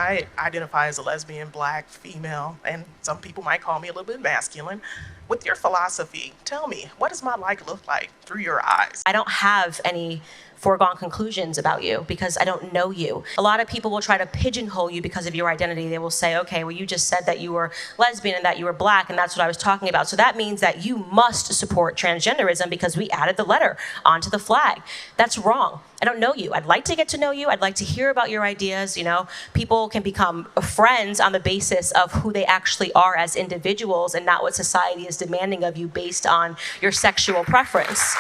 I identify as a lesbian, black, female, and some people might call me a little bit masculine. With your philosophy, tell me, what does my life look like through your eyes? I don't have any foregone conclusions about you because I don't know you. A lot of people will try to pigeonhole you because of your identity. They will say, okay, well, you just said that you were lesbian and that you were black, and that's what I was talking about. So that means that you must support transgenderism because we added the letter onto the flag. That's wrong. I don't know you. I'd like to get to know you. I'd like to hear about your ideas. You know, people can become friends on the basis of who they actually are as individuals and not what society is demanding of you based on your sexual preference.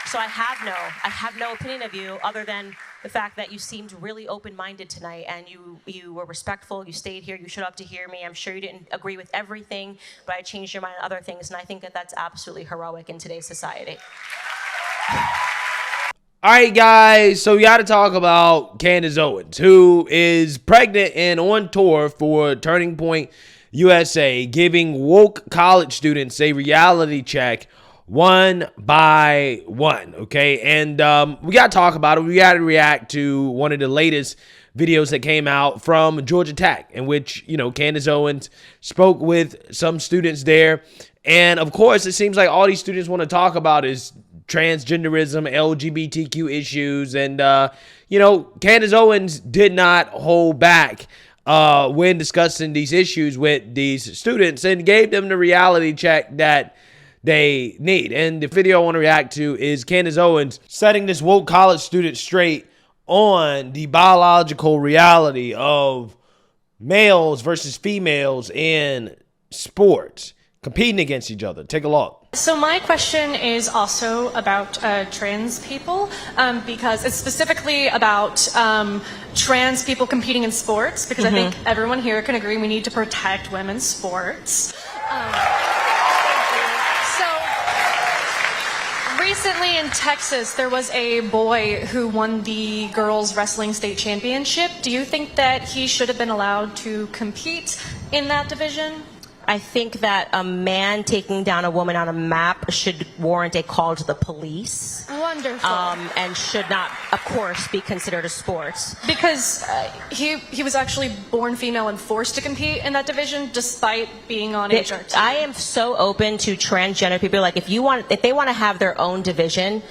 So I have no opinion of you other than the fact that you seemed really open-minded tonight and you were respectful, you stayed here, you showed up to hear me. I'm sure you didn't agree with everything, but I changed your mind on other things, and I think that that's absolutely heroic in today's society. All right, guys, so we got to talk about Candace Owens, who is pregnant and on tour for Turning Point USA, giving woke college students a reality check one by one, okay? And we got to talk about it. We got to react to one of the latest videos that came out from Georgia Tech, in which, you know, Candace Owens spoke with some students there. And, of course, it seems like all these students want to talk about is transgenderism, LGBTQ issues. And, you know, Candace Owens did not hold back when discussing these issues with these students and gave them the reality check that they need. And the video I want to react to is Candace Owens setting this woke college student straight on the biological reality of males versus females in sports, competing against each other. Take a look. So my question is also about trans people, because it's specifically about trans people competing in sports, because I think everyone here can agree we need to protect women's sports. Recently in Texas, there was a boy who won the girls wrestling state championship. Do you think that he should have been allowed to compete in that division? I think that a man taking down a woman on a map should warrant a call to the police. Wonderful. And should not, of course, be considered a sport. Because he was actually born female and forced to compete in that division despite being on HRT. I am so open to transgender people. Like, if they want to have their own division,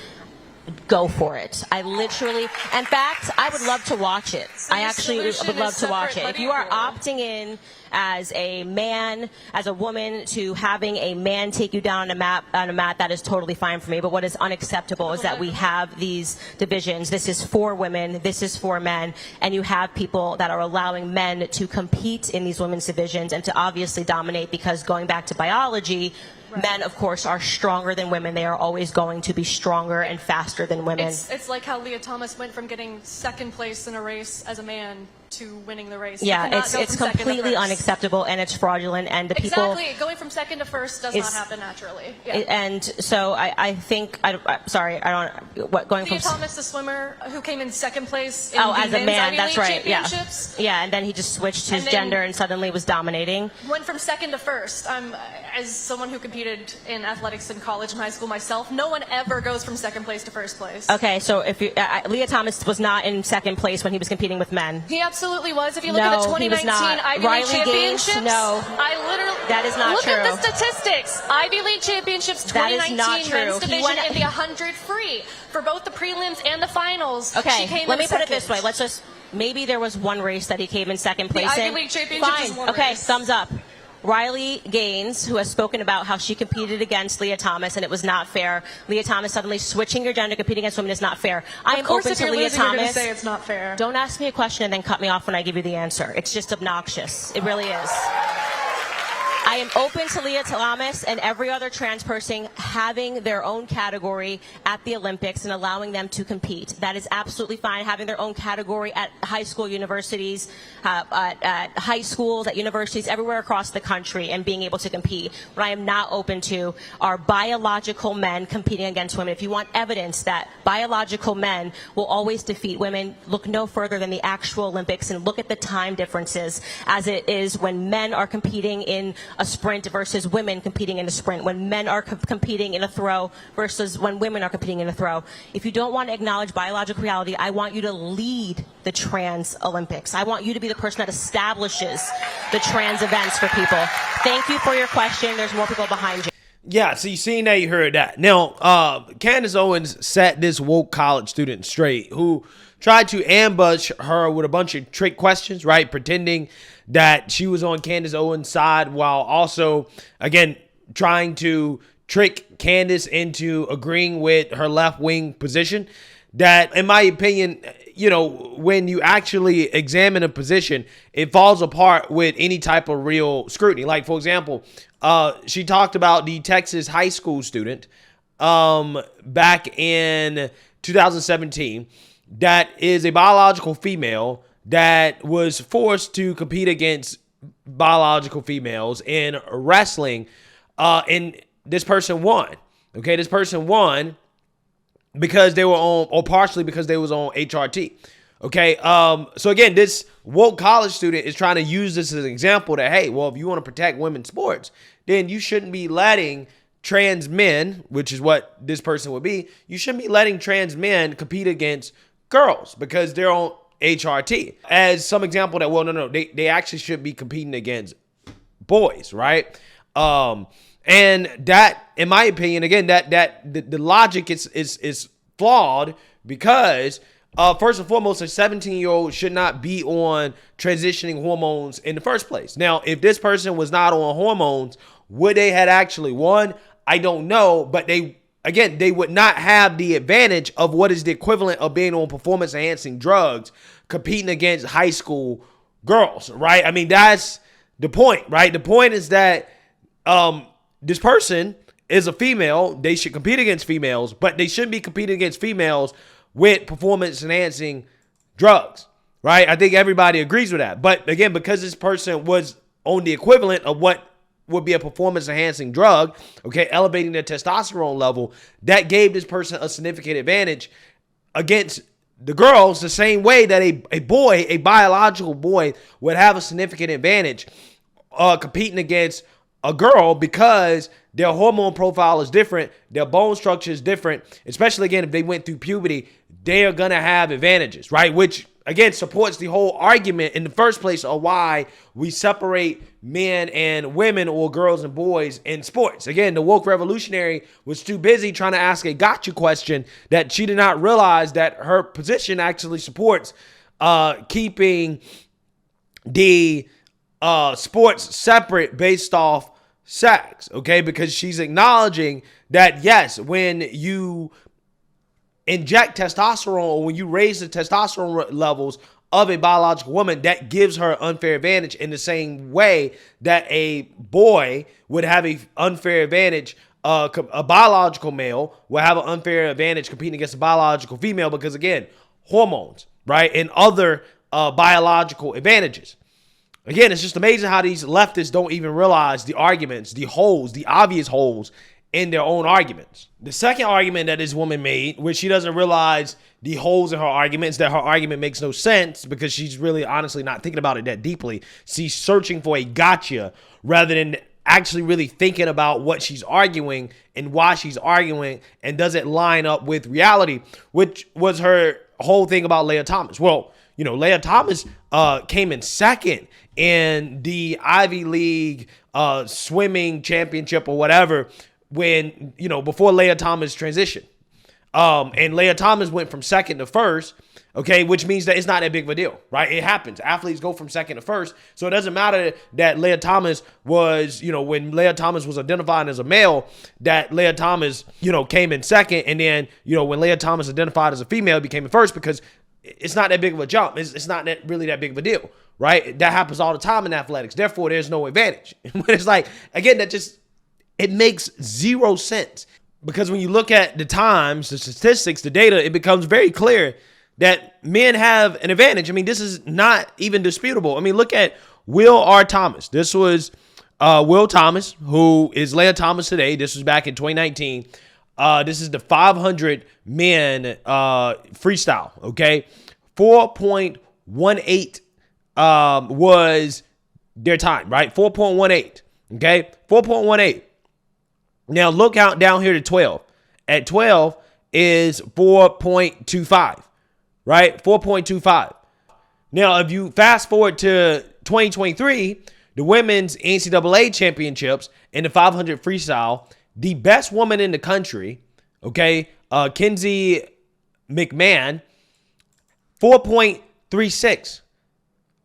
go for it. I literally, in fact, I would love to watch it. So I actually would love to watch it. If you are opting in as a man, as a woman, to having a man take you down on a mat, that is totally fine for me. But what is unacceptable is that we have these divisions. This is for women, this is for men, and you have people that are allowing men to compete in these women's divisions and to obviously dominate, because going back to biology, men, of course, are stronger than women. They are always going to be stronger and faster than women. It's like how Leah Thomas went from getting second place in a race as a man to winning the race. Yeah, it's completely unacceptable, and it's fraudulent, and the people... Exactly. Going from second to first does not happen naturally. Yeah. And so I think... Leah Thomas, the swimmer who came in second place in as a man, that's right, yeah, and then he just switched his gender and suddenly was dominating. Went from second to first. As someone who competed in athletics in college and high school myself, no one ever goes from second place to first place. Okay, so if you, Leah Thomas was not in second place when he was competing with men. He absolutely was. If you look at the 2019 Ivy League championships, I literally... That is not true. Look at the statistics. Ivy League championships 2019 men's division in the 100 free for both the prelims and the finals. Okay, let me put it this way. Let's just, maybe there was one race that he came in second place in. The Ivy League championships is one race. Okay, thumbs up. Riley Gaines, who has spoken about how she competed against Leah Thomas and it was not fair. Leah Thomas suddenly switching your gender, competing against women is not fair. I am open to Leah Thomas. You're going to say it's not fair. Don't ask me a question and then cut me off when I give you the answer. It's just obnoxious. It really is. I am open to Leah Thomas and every other trans person having their own category at the Olympics and allowing them to compete. That is absolutely fine. Having their own category at high school universities, at high schools, at universities, everywhere across the country, and being able to compete. What I am not open to are biological men competing against women. If you want evidence that biological men will always defeat women, look no further than the actual Olympics and look at the time differences as it is when men are competing in a sprint versus women competing in a sprint, when men are competing in a throw versus when women are competing in a throw. If you don't want to acknowledge biological reality, I want you to lead the trans Olympics. I want you to be the person that establishes the trans events for people. Thank you for your question. There's more people behind you. Yeah, so you seen that, you heard that. Now, Candace Owens set this woke college student straight who tried to ambush her with a bunch of trick questions, right? Pretending that she was on Candace Owens' side while also, again, trying to trick Candace into agreeing with her left-wing position. That, in my opinion, you know, when you actually examine a position, it falls apart with any type of real scrutiny. Like, for example, she talked about the Texas high school student back in 2017 that is a biological female that was forced to compete against biological females in wrestling, and this person won. Okay, this person won because they were on, or partially because they was on HRT. Okay, so again, this woke college student is trying to use this as an example that, hey, well, if you want to protect women's sports, then you shouldn't be letting trans men, which is what this person would be, you shouldn't be letting trans men compete against girls because they're on HRT. As some example that, well, no, they actually should be competing against boys, right? And that, in my opinion, again, that the logic is flawed because first and foremost, a 17-year-old should not be on transitioning hormones in the first place. Now, if this person was not on hormones, would they had actually won? I don't know, but they would not have the advantage of what is the equivalent of being on performance-enhancing drugs, competing against high school girls, right? I mean, that's the point, right? The point is that this person is a female. They should compete against females, but they shouldn't be competing against females with performance-enhancing drugs, right? I think everybody agrees with that. But again, because this person was on the equivalent of what would be a performance-enhancing drug, okay, elevating their testosterone level, that gave this person a significant advantage against the girls the same way that a boy, a biological boy, would have a significant advantage competing against a girl because their hormone profile is different, their bone structure is different, especially, again, if they went through puberty, they are going to have advantages, right? Which, again, supports the whole argument in the first place of why we separate men and women or girls and boys in sports. Again, the woke revolutionary was too busy trying to ask a gotcha question that she did not realize that her position actually supports keeping the sports separate based off sex, okay? Because she's acknowledging that, yes, when you inject testosterone or when you raise the testosterone levels of a biological woman, that gives her unfair advantage in the same way that a boy would have an unfair advantage. A biological male will have an unfair advantage competing against a biological female because, again, hormones, right? And other biological advantages. Again, it's just amazing how these leftists don't even realize the arguments, the holes, the obvious holes in their own arguments. The second argument that this woman made, which she doesn't realize the holes in her arguments, that her argument makes no sense because she's really honestly not thinking about it that deeply. She's searching for a gotcha rather than actually really thinking about what she's arguing and why she's arguing and does it line up with reality, which was her whole thing about Leah Thomas. Well, you know, Leah Thomas came in second in the Ivy League swimming championship or whatever when, you know, before Leah Thomas transitioned. And Leah Thomas went from second to first, okay, which means that it's not that big of a deal, right? It happens. Athletes go from second to first. So it doesn't matter that Leah Thomas was, you know, when Leah Thomas was identified as a male, that Leah Thomas, you know, came in second. And then, you know, when Leah Thomas identified as a female, became in first because it's not that big of a jump. It's not really that big of a deal, right? That happens all the time in athletics. Therefore, there's no advantage. But it's like, again, it makes zero sense. Because when you look at the times, the statistics, the data, it becomes very clear that men have an advantage. I mean, this is not even disputable. I mean, look at Will R. Thomas. This was Will Thomas, who is Leah Thomas today. This was back in 2019. This is the 500 men freestyle, okay? 4.18 was their time, right? 4.18, Okay, 4.18. Now look out down here to 12. At 12 is 4.25, right? 4.25. Now, if you fast forward to 2023, the women's NCAA championships in the 500 freestyle, the best woman in the country, okay, Kinsey McMahon, 4.36.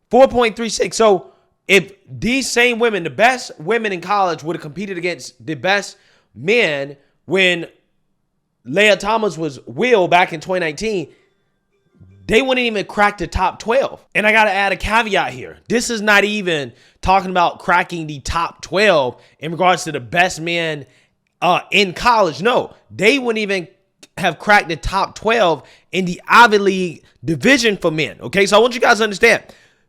4.36. So if these same women, the best women in college, would have competed against the best men when Leah Thomas was Will back in 2019, they wouldn't even crack the top 12. And I got to add a caveat here. This is not even talking about cracking the top 12 in regards to the best men in college. No, they wouldn't even have cracked the top 12 in the Ivy League division for men. Okay, so I want you guys to understand.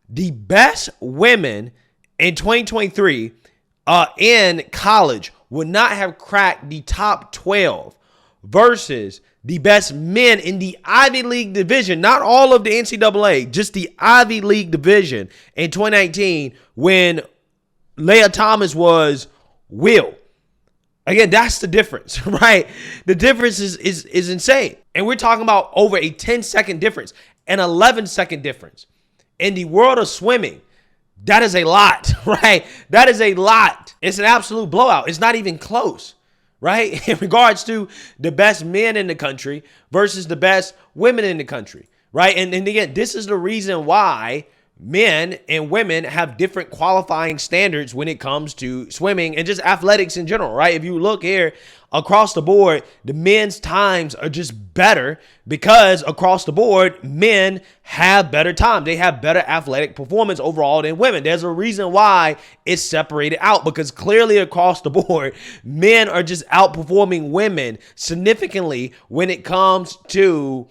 The best women in 2023 in college would not have cracked the top 12 versus the best men in the Ivy League division, not all of the NCAA, just the Ivy League division in 2019 when Leah Thomas was Will. Again, that's the difference, right? The difference is insane. And we're talking about over a 10-second difference, an 11-second difference. In the world of swimming, that is a lot, right? That is a lot. It's an absolute blowout. It's not even close, right? In regards to the best men in the country versus the best women in the country, right? And again, this is the reason why men and women have different qualifying standards when it comes to swimming and just athletics in general, right? If you look here across the board, the men's times are just better because across the board, men have better time. They have better athletic performance overall than women. There's a reason why it's separated out, because clearly across the board, men are just outperforming women significantly when it comes to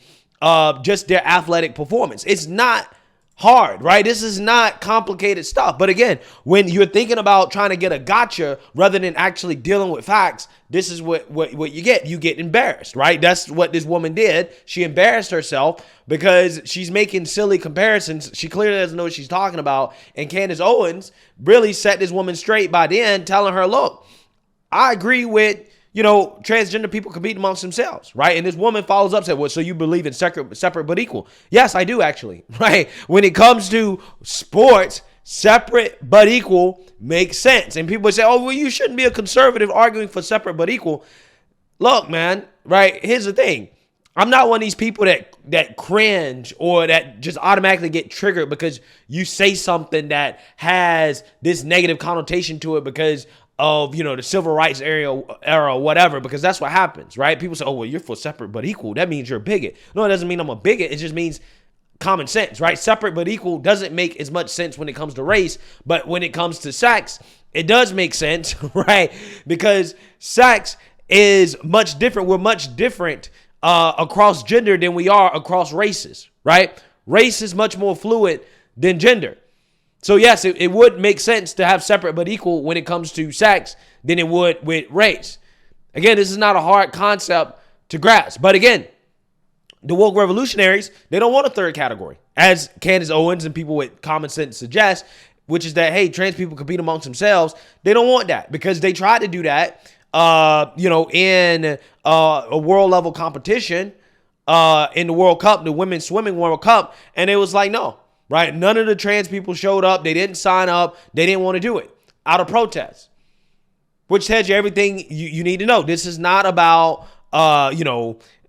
just their athletic performance. It's not hard, right? This is not complicated stuff. But again, when you're thinking about trying to get a gotcha rather than actually dealing with facts, this is what you get. You get embarrassed, right? That's what this woman did. She embarrassed herself because she's making silly comparisons. She clearly doesn't know what she's talking about. And Candace Owens really set this woman straight by then, telling her, look, I agree with, transgender people compete amongst themselves, right? And this woman follows up, said, well, so you believe in separate but equal? Yes, I do, actually, right? When it comes to sports, separate but equal makes sense. And people say, oh, well, you shouldn't be a conservative arguing for separate but equal. Look, man, right? Here's the thing. I'm not one of these people that cringe or that just automatically get triggered because you say something that has this negative connotation to it because of, the civil rights era or whatever, because that's what happens, right? People say, oh, well, you're for separate but equal. That means you're a bigot. No, it doesn't mean I'm a bigot. It just means common sense, right? Separate but equal doesn't make as much sense when it comes to race, but when it comes to sex, it does make sense, right? Because sex is much different. We're much different across gender than we are across races, right? Race is much more fluid than gender. So yes, it would make sense to have separate but equal when it comes to sex than it would with race. Again, this is not a hard concept to grasp. But again, the woke revolutionaries, they don't want a third category, as Candace Owens and people with common sense suggest, which is that, hey, trans people compete amongst themselves. They don't want that because they tried to do that, in a world level competition in the World Cup, the Women's Swimming World Cup. And it was like, no. Right? None of the trans people showed up. They didn't sign up. They didn't want to do it out of protest, which tells you everything you need to know. This is not about,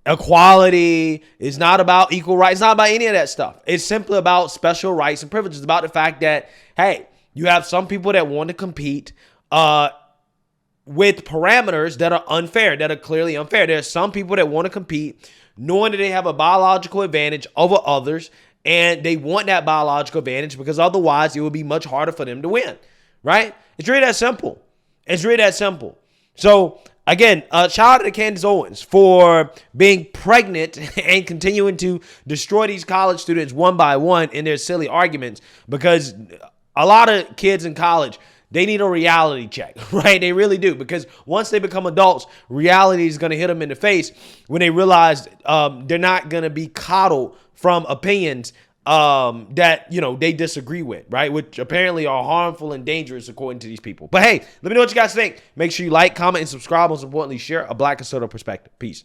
equality. It's not about equal rights. It's not about any of that stuff. It's simply about special rights and privileges. It's about the fact that, hey, you have some people that want to compete with parameters that are unfair, that are clearly unfair. There are some people that want to compete knowing that they have a biological advantage over others, and they want that biological advantage because otherwise it would be much harder for them to win, right? It's really that simple. It's really that simple. So, again, shout out to Candace Owens for being pregnant and continuing to destroy these college students one by one in their silly arguments, because a lot of kids in college, they need a reality check, right? They really do, because once they become adults, reality is going to hit them in the face when they realize they're not going to be coddled from opinions that, you know, they disagree with, right? Which apparently are harmful and dangerous according to these people. But hey, let me know what you guys think. Make sure you like, comment, and subscribe. Most importantly, share a Black conservative perspective. Peace.